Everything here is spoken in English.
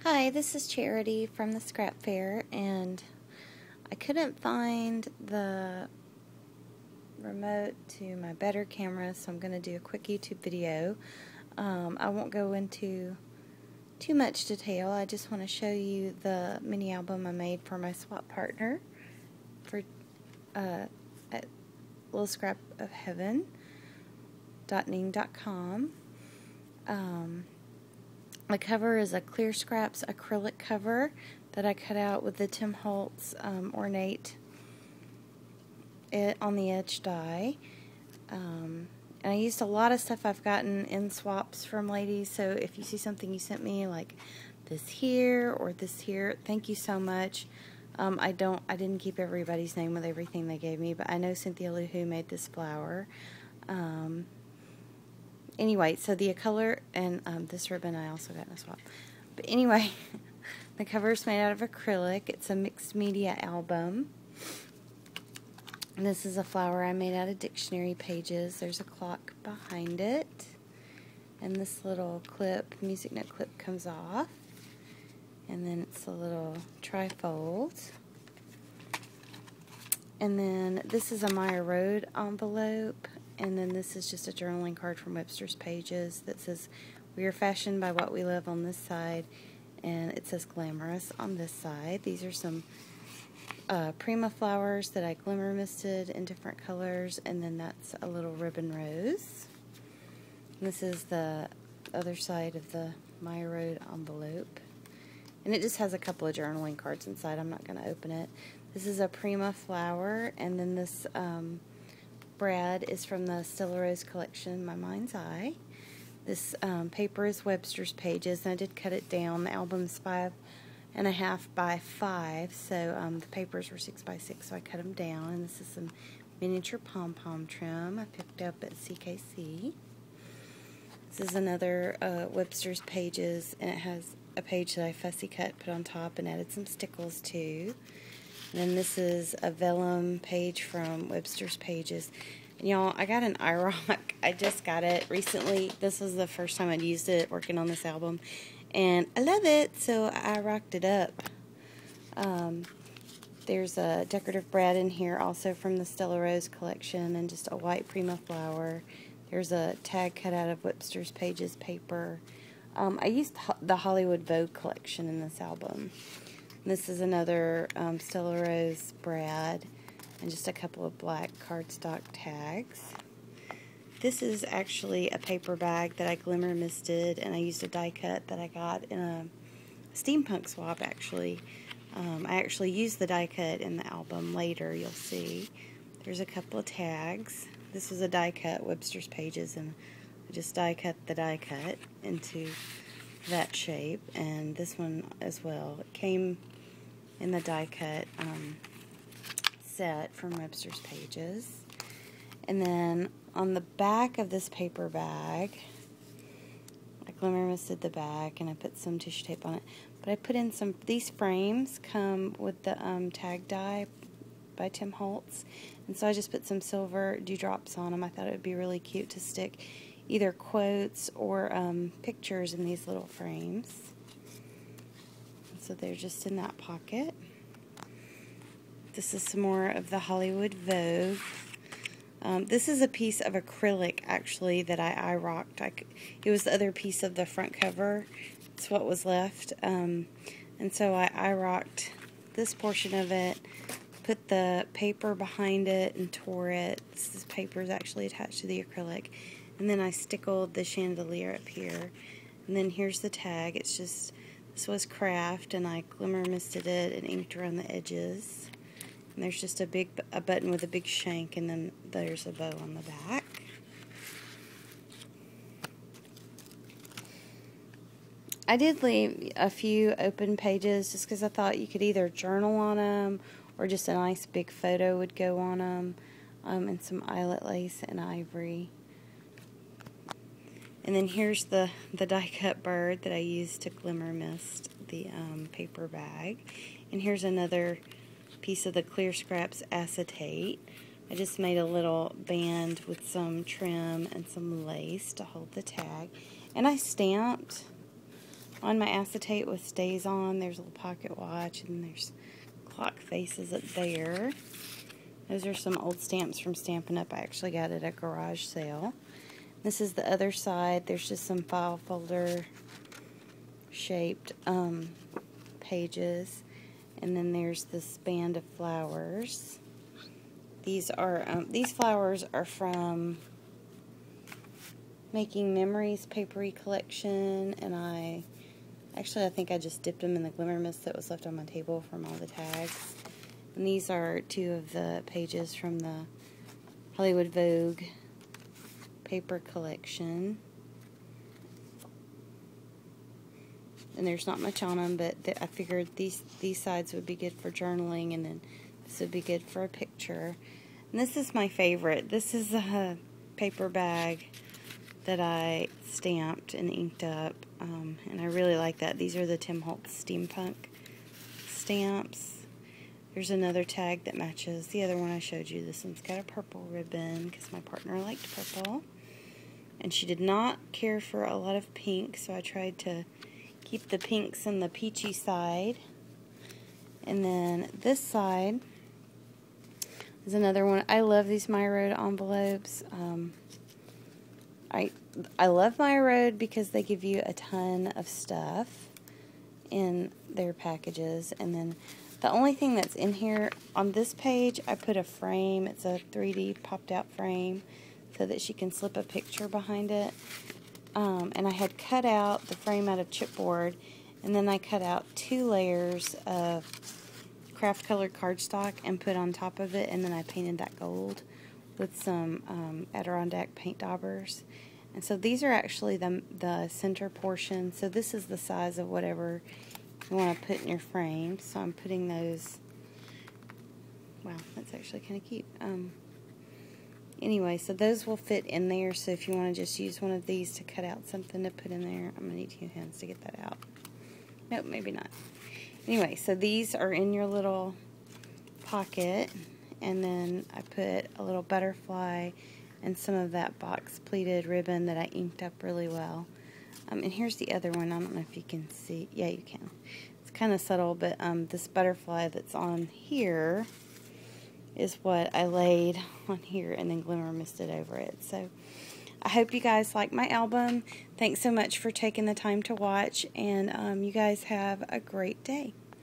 Hi, this is Charity from the Scrap Fair, and I couldn't find the remote to my better camera, so I'm going to do a quick YouTube video. I won't go into too much detail. I just want to show you the mini album I made for my swap partner for at littlescrapofheaven.ning.com. The cover is a Clear Scraps acrylic cover that I cut out with the Tim Holtz ornate on the edge die. And I used a lot of stuff I've gotten in swaps from ladies, so if you see something you sent me like this here or this here, thank you so much. I didn't keep everybody's name with everything they gave me, but I know Cynthia Lou Who made this flower. Anyway, so the color and this ribbon I also got in a swap. But anyway, the cover is made out of acrylic. It's a mixed media album. And this is a flower I made out of dictionary pages. There's a clock behind it. And this little clip, music note clip, comes off. And then it's a little trifold. And then this is a Meyer Road envelope. And then this is just a journaling card from Webster's Pages that says, "We are fashioned by what we love" on this side. And it says "glamorous" on this side. These are some Prima flowers that I glimmer misted in different colors. And then that's a little ribbon rose. And this is the other side of the Meyer Road envelope. And it just has a couple of journaling cards inside. I'm not going to open it. This is a Prima flower. And then this Brad is from the Stella Rose collection, My Mind's Eye. This paper is Webster's Pages, and I did cut it down. The album's 5.5 by 5, so the papers were 6 by 6, so I cut them down. And this is some miniature pom-pom trim I picked up at CKC. This is another Webster's Pages, and it has a page that I fussy cut, put on top, and added some stickles too. And then this is a vellum page from Webster's Pages. And y'all, I got an iRock. I just got it recently. This was the first time I'd used it working on this album. And I love it, so I rocked it up. There's a decorative Brad in here, also from the Stella Rose collection, and just a white Prima flower. There's a tag cut out of Webster's Pages paper. I used the Hollywood Vogue collection in this album. This is another Stella Rose Brad, and just a couple of black cardstock tags. This is actually a paper bag that I glimmer misted, and I used a die cut that I got in a steampunk swap, actually. I actually used the die cut in the album later, you'll see. There's a couple of tags. This was a die cut, Webster's Pages, and I just die cut the die cut into that shape, and this one as well. It came in the die cut set from Webster's Pages. And then on the back of this paper bag, I glimmer misted the back and I put some tissue tape on it. But I put in some, these frames come with the tag die by Tim Holtz. And so I just put some silver dewdrops on them. I thought it would be really cute to stick either quotes or pictures in these little frames. So they're just in that pocket. This is some more of the Hollywood Vogue. This is a piece of acrylic, actually, that I rocked. It was the other piece of the front cover. It's what was left. And so I rocked this portion of it, put the paper behind it, and tore it. This paper is actually attached to the acrylic. And then I stickled the chandelier up here. And then here's the tag. It's just, this was craft, and I glimmer misted it and inked around the edges. And there's just a button with a big shank, and then there's a bow on the back. I did leave a few open pages just because I thought you could either journal on them or just a nice big photo would go on them, and some eyelet lace and ivory. And then here's the die-cut bird that I used to glimmer mist the paper bag. And here's another piece of the Clear Scraps acetate. I just made a little band with some trim and some lace to hold the tag. And I stamped on my acetate with stays on. There's a little pocket watch, and there's clock faces up there. Those are some old stamps from Stampin' Up. I actually got at a garage sale. This is the other side. There's just some file folder shaped pages, and then there's this band of flowers. These flowers are from Making Memories papery collection, and I think I just dipped them in the glimmer mist that was left on my table from all the tags. And these are two of the pages from the Hollywood Vogue paper collection. And there's not much on them, but I figured these sides would be good for journaling, and then this would be good for a picture. And this is my favorite. This is a paper bag that I stamped and inked up, and I really like that. These are the Tim Holtz Steampunk stamps. There's another tag that matches the other one I showed you. This one's got a purple ribbon because my partner liked purple, and she did not care for a lot of pink, so I tried to keep the pinks in the peachy side. And then this side is another one. I love these My Road envelopes. I love My Road because they give you a ton of stuff in their packages. And then the only thing that's in here on this page, I put a frame. It's a 3D popped out frame so that she can slip a picture behind it. And I had cut out the frame out of chipboard, and then I cut out 2 layers of craft colored cardstock and put on top of it, and then I painted that gold with some Adirondack paint daubers. And so these are actually the center portion. So this is the size of whatever you want to put in your frame. So I'm putting those. Wow, that's actually kind of cute. Anyway, so those will fit in there. So if you want to just use one of these to cut out something to put in there, I'm going to need 2 hands to get that out. Nope, maybe not. Anyway, so these are in your little pocket, and then I put a little butterfly and some of that box pleated ribbon that I inked up really well. And here's the other one. I don't know if you can see. Yeah, you can. It's kind of subtle, but this butterfly that's on here is what I laid on here and then glimmer misted over it. So I hope you guys like my album. Thanks so much for taking the time to watch, and you guys have a great day.